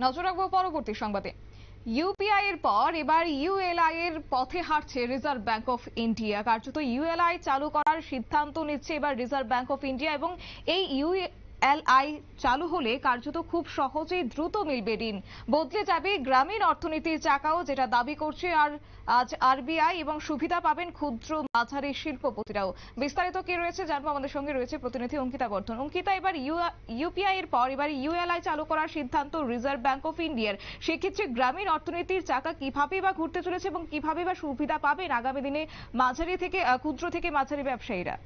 নজর রাখবো পরবর্তী সংবাদে। ইউপিআই এর পর এবার ইউএলআই এর পথে হাঁটছে রিজার্ভ ব্যাংক অফ ইন্ডিয়া। কার্যত ইউএলআই চালু করার সিদ্ধান্ত নিচ্ছে এবার রিজার্ভ ব্যাংক অফ ইন্ডিয়া এবং এই ইউএলআই চালু হলে কার্যত খুব সহজেই দ্রুত মিলবে ঋণ, বদলে যাবে গ্রামীণ অর্থনীতির চাকাও, যেটা দাবি করছে আজ আরবিআই, এবং সুবিধা পাবেন ক্ষুদ্র মাঝারি শিল্পপতিরাও। বিস্তারিত কি রয়েছে জানবো, আমাদের সঙ্গে রয়েছে প্রতিনিধি অঙ্কিতা বর্ধন। অঙ্কিতা, এবার ইউপিআই এর পর এবার ইউএলআই চালু করার সিদ্ধান্ত রিজার্ভ ব্যাংক অফ ইন্ডিয়ার, সেক্ষেত্রে গ্রামীণ অর্থনীতির চাকা কিভাবে বা ঘুরতে চলেছে এবং কিভাবে বা সুবিধা পাবেন আগামী দিনে ক্ষুদ্র থেকে মাঝারি ব্যবসায়ীরা?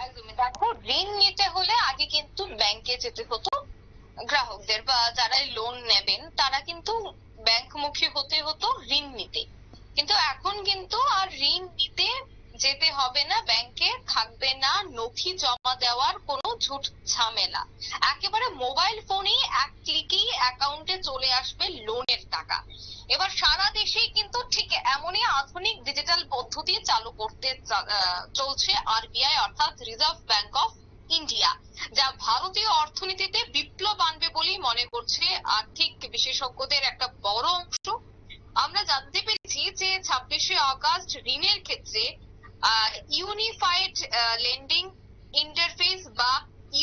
একদমই, দেখো, ঋণ নিতে হলে আগে কিন্তু ব্যাংকে যেতে হতো। গ্রাহকদের বা যারা লোন নেবেন তারা কিন্তু ব্যাংকমুখী হতে হতো ঋণ নিতে। কিন্তু এখন কিন্তু আর ঋণ নিতে যেতে হবে না, ব্যাংকে থাকবে না নথি জমা দেওয়ার কোনো ঝুট ঝামেলা। একেবারে মোবাইল ফোনেই এক ক্লিকেই অ্যাকাউন্টে চলে আসবে লোনের টাকা। এবার সারা দেশেই কিন্তু ঠিক এমনই আধুনিক ডিজিটাল পদ্ধতি চালু করতে চলছে আরবিআই অর্থাৎ রিজার্ভ ব্যাংক অফ ইন্ডিয়া, যা ভারতীয় অর্থনীতিতে বিপ্লব আনবে বলেই মনে করছে আর্থিক বিশেষজ্ঞদের একটা বড় অংশ। আমরা জানতে পেরেছি যে 26শে আগস্ট ঋণের ক্ষেত্রে ইউনিফাইড লেন্ডিং ইন্টারফেস বা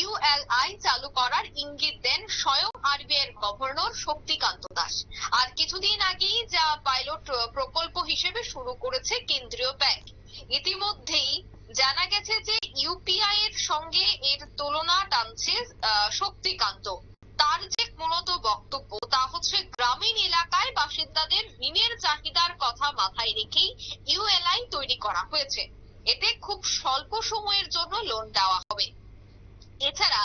ইউএলআই চালু করার ইঙ্গিত দেন স্বয়ং আরবিআই এর গভর্নর শক্তিকান্ত দাস। আর কিছুদিন আগেই যা পাইলট প্রকল্প হিসেবে শুরু করেছে কেন্দ্রীয় ব্যাংক। ইতিমধ্যেই জানা গেছে যে ইউপিআই এর সঙ্গে এর তুলনা টানছে শক্তিকান্ত। তার যে মূলত বক্তব্য তা হচ্ছে গ্রামীণ এলাকায় বাসিন্দাদের ঋণের চাহিদার কথা মাথায় রেখেই ইউএলআই তৈরি করা হয়েছে। এতে খুব স্বল্প সময়ের জন্য লোন দেওয়া হবে। এছাড়া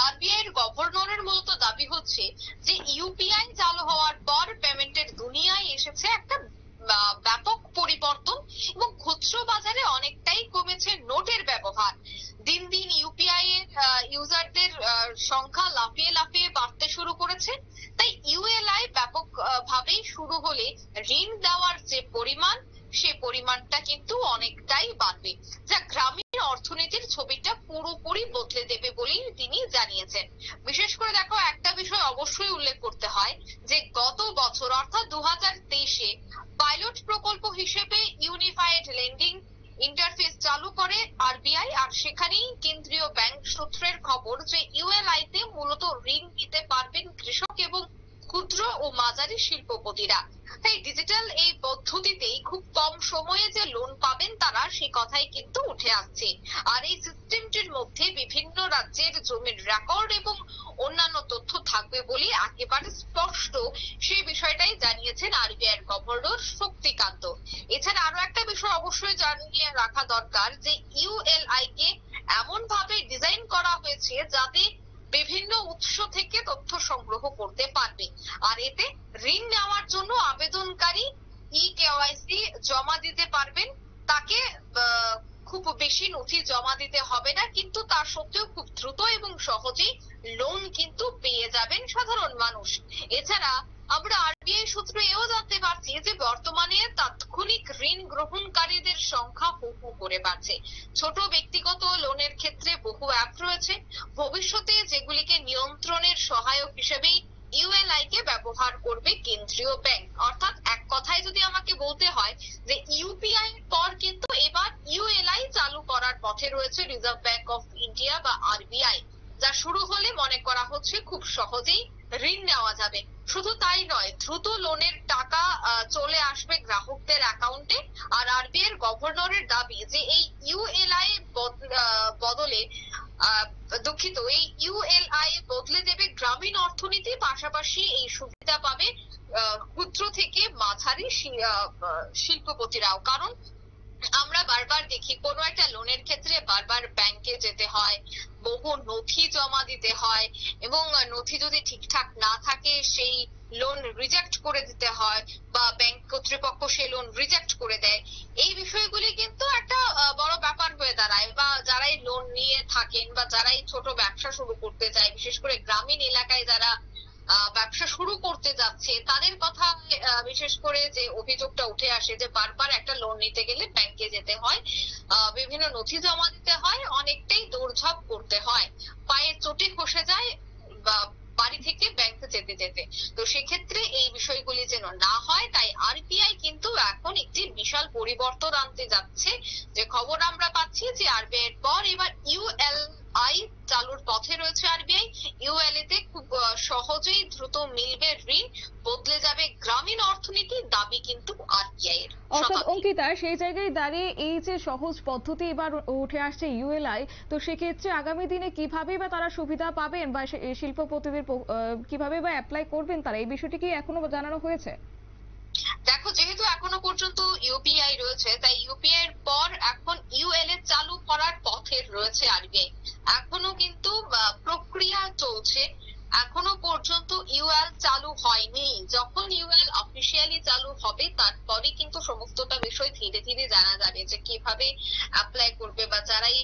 আরবিআই এর গভর্নরের মূলত দাবি হচ্ছে যে ইউপিআই চালু হওয়ার পর পেমেন্টের দুনিয়ায় এসেছে একটা ব্যাপক পরিবর্তন এবং খুচরো বাজারে অনেকটাই কমেছে নোটের ব্যবহার। দিন দিন ইউপিআই এর ইউজারদের সংখ্যা লাফিয়ে লাফিয়ে বাড়তে শুরু করেছে। তাই ইউএলআই ব্যাপক ভাবেই শুরু হলে ঋণ দেওয়ার যে পরিমাণ, সে পরিমাণটা কিন্তু অনেকটাই বাড়বে, যা গ্রামীণ অর্থনীতির ছবিটা পুরোপুরি বদলে দেবে বলেই তিনি জানিয়েছেন। বিশেষ করে দেখো, একটা বিষয় অবশ্যই উল্লেখ করতে হয় যে গত বছর অর্থাৎ 2023-এ পাইলট প্রকল্প হিসেবে ইউনিফাইড লেন্ডিং ইন্টারফেস চালু করে আরবিআই। আর সেখানেই কেন্দ্রীয় ব্যাংক সূত্রের খবর যে ইউএলআই তে মূলত ঋণ নিতে পারবেন কৃষক এবং ক্ষুদ্র ও মাঝারি শিল্পপতিরা। তাই ডিজিটাল এই পদ্ধতিতেই খুব কম সময়ে যে লোন পাবেন তারা, সেই কথাই কিন্তু উঠে আসছে। আর এই সিস্টেমটির মধ্যে বিভিন্ন রাজ্যের জমির রেকর্ড এবং অন্যান্য তথ্য থাকবে বলে একেবারে স্পষ্ট, সেই বিষয়টাই জানিয়েছেন আরবিআই এর গভর্নর শক্তিকান্ত। এছাড়া আরো একটা বিষয় অবশ্যই জানিয়ে রাখা দরকার যে ইউএলআই কে এমন ভাবে ডিজাইন করা হয়েছে যাতে বিভিন্ন উৎস থেকে তথ্য সংগ্রহ করতে পারবে। আর এতে ঋণ নেওয়ার জন্য আবেদনকারী কেওয়াইসি জমা দিতে পারবেন। তাকে খুব বেশি নথি জমা দিতে হবে না, কিন্তু তার সত্ত্বেও খুব দ্রুত এবং সহজেই লোন কিন্তু পেয়ে যাবেন সাধারণ মানুষ। এছাড়া আমরা আরবিআই সূত্রে এও জানতে পারছি যে বর্তমানে তাৎক্ষণিক ঋণ গ্রহণকারীদের সংখ্যা হু হু করে বাড়ছে। ছোট ব্যক্তিগত লোনের ক্ষেত্রে বহু অ্যাপ রয়েছে। ভবিষ্যতে যেগুলিকে নিয়ন্ত্রণের সহায়ক হিসেবেই ইউএলআই কে ব্যবহার করবে কেন্দ্রীয় ব্যাংক। অর্থাৎ এক কথায় যদি আমাকে বলতে হয় যে ইউপিআই এর পর কিন্তু এবার ইউএলআই চালু করার পথে রয়েছে রিজার্ভ ব্যাংক অফ ইন্ডিয়া বা আরবিআই, যা শুরু হলে মনে করা হচ্ছে খুব সহজেই ঋণ নেওয়া যাবে। শুধু তাই নয়, দ্রুত লোনের টাকা চলে আসবে গ্রাহকদের অ্যাকাউন্টে। আর আরবিআই এর গভর্নরের দাবি যে এই ইউএলআই বদলে দুঃখিত, এই ইউএলআই বদলে দেবে গ্রামীণ অর্থনীতি, পাশাপাশি এই সুবিধা পাবে ক্ষুদ্র থেকে মাঝারি শিল্পপতিরাও। কারণ আমরা বারবার দেখি কোনো একটা লোনের ক্ষেত্রে বারবার ব্যাংকে যেতে হয়, বহু নথি জমা দিতে হয় এবং নথি যদি ঠিকঠাক না থাকে সেই লোন রিজেক্ট করে দিতে হয় বা ব্যাংক কর্তৃপক্ষ সেই লোন রিজেক্ট করে দেয়। এই বিষয়গুলি কিন্তু একটা বড় ব্যাপার হয়ে দাঁড়ায়। বা যারাই লোন নিয়ে থাকেন বা যারাই ছোট ব্যবসা শুরু করতে চায়, বিশেষ করে গ্রামীণ এলাকায় যারা ব্যবসা শুরু করতে যাচ্ছে, তাদের কথা বিশেষ করে যে অভিযোগটা উঠে আসে যে বারবার একটা লোন নিতে গেলে ব্যাংকে যেতে হয়, বিভিন্ন নথি জমা দিতে হয়, অনেকটাই দৌড়ঝাঁপ করতে হয়, পায়ের চটি খসে যায় বা বাড়ি থেকে ব্যাংকে যেতে নিতে। তো সেক্ষেত্রে এই বিষয়গুলি যেন না হয়, তাই আরবিআই কিন্তু এখন একটি বিশাল পরিবর্তন আনতে যাচ্ছে। যে খবর আমরা পাচ্ছি যে আরবিআই এর পর এবার ইউএলআই চালুর পথে রয়েছে আরবিআই। ইউএলএ তে খুব সহজেই দ্রুত মিলবে ঋণ, বদলে যাবে গ্রামীণ অর্থনীতি, দাবি কিন্তু আরবিআই এর। অর্থাৎ অঙ্কিতা, সেই জায়গায় দাঁড়িয়ে এই যে সহজ পদ্ধতি এবার উঠে আসছে ইউএলআই, তো সেক্ষেত্রে আগামী দিনে কিভাবে বা তারা সুবিধা পাবেন বা শিল্পপতিদের কিভাবে বা অ্যাপ্লাই করবেন তারা, এই বিষয়টি কি এখনো জানানো হয়েছে? দেখো, যেহেতু এখনো পর্যন্ত ইউপিআই রয়েছে, তাই ইউপিআই এর পর এখন ইউএলএ চালু করার পথে রয়েছে আরবিআই। এখনো কিন্তু প্রক্রিয়া চলছে, এখনো পর্যন্ত ইউএল চালু হয়নি। যখন ইউএল অফিসিয়ালি চালু হবে তারপরে কিন্তু সমস্তটা বিষয় ধীরে ধীরে জানা যাবে যে কিভাবে অ্যাপ্লাই করবে, বা যারাই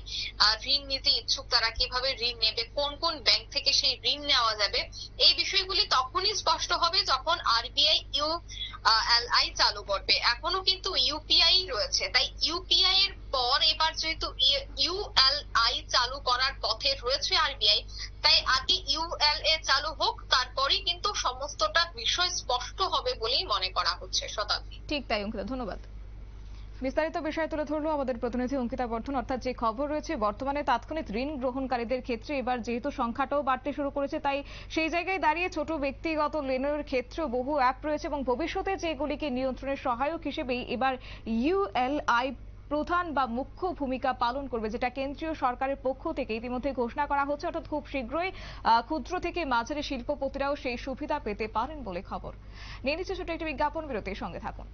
ঋণ নিতে ইচ্ছুক তারা কিভাবে ঋণ নেবে, কোন কোন ব্যাংক থেকে সেই ঋণ নেওয়া যাবে। এই বিষয়গুলি তখনই স্পষ্ট হবে যখন আরবিআই ইউএলআই চালু করবে। এখনো কিন্তু ইউপিআই রয়েছে, তাই ইউপিআই এর পর এবার যেহেতু ইউএলআই চালু করার পথে রয়েছে আরবিআই, তাই আগে ইউএলএ চালু হোক, তারপরেই কিন্তু সমস্তটা বিষয় স্পষ্ট হবে বলেই মনে করা হচ্ছে। শতাব্দী। ঠিক তাই অঙ্কিতা, ধন্যবাদ। বিস্তারিত বিষয় তুলে ধরলো আমাদের প্রতিনিধি অঙ্কিতা বর্ধন। অর্থাৎ যে খবর রয়েছে, বর্তমানে তাৎক্ষণিক ঋণ গ্রহণকারীদের ক্ষেত্রে এবার যেহেতু সংখ্যাটাও বাড়তে শুরু করেছে, তাই সেই জায়গায় দাঁড়িয়ে ছোট ব্যক্তিগত লেনের ক্ষেত্রেও বহু অ্যাপ রয়েছে এবং ভবিষ্যতে যেগুলিকে নিয়ন্ত্রণের সহায়ক হিসেবেই এবার ইউএলআই প্রধান বা মুখ্য ভূমিকা পালন করবে, যেটা কেন্দ্রীয় সরকারের পক্ষ থেকে ইতিমধ্যে ঘোষণা করা হচ্ছে। অর্থাৎ খুব শীঘ্রই ক্ষুদ্র থেকে মাঝারি শিল্পপতিরাও সেই সুবিধা পেতে পারেন বলে খবর। নিয়ে নিচ্ছে ছোট একটি বিজ্ঞাপন বিরতির, সঙ্গে থাকুন।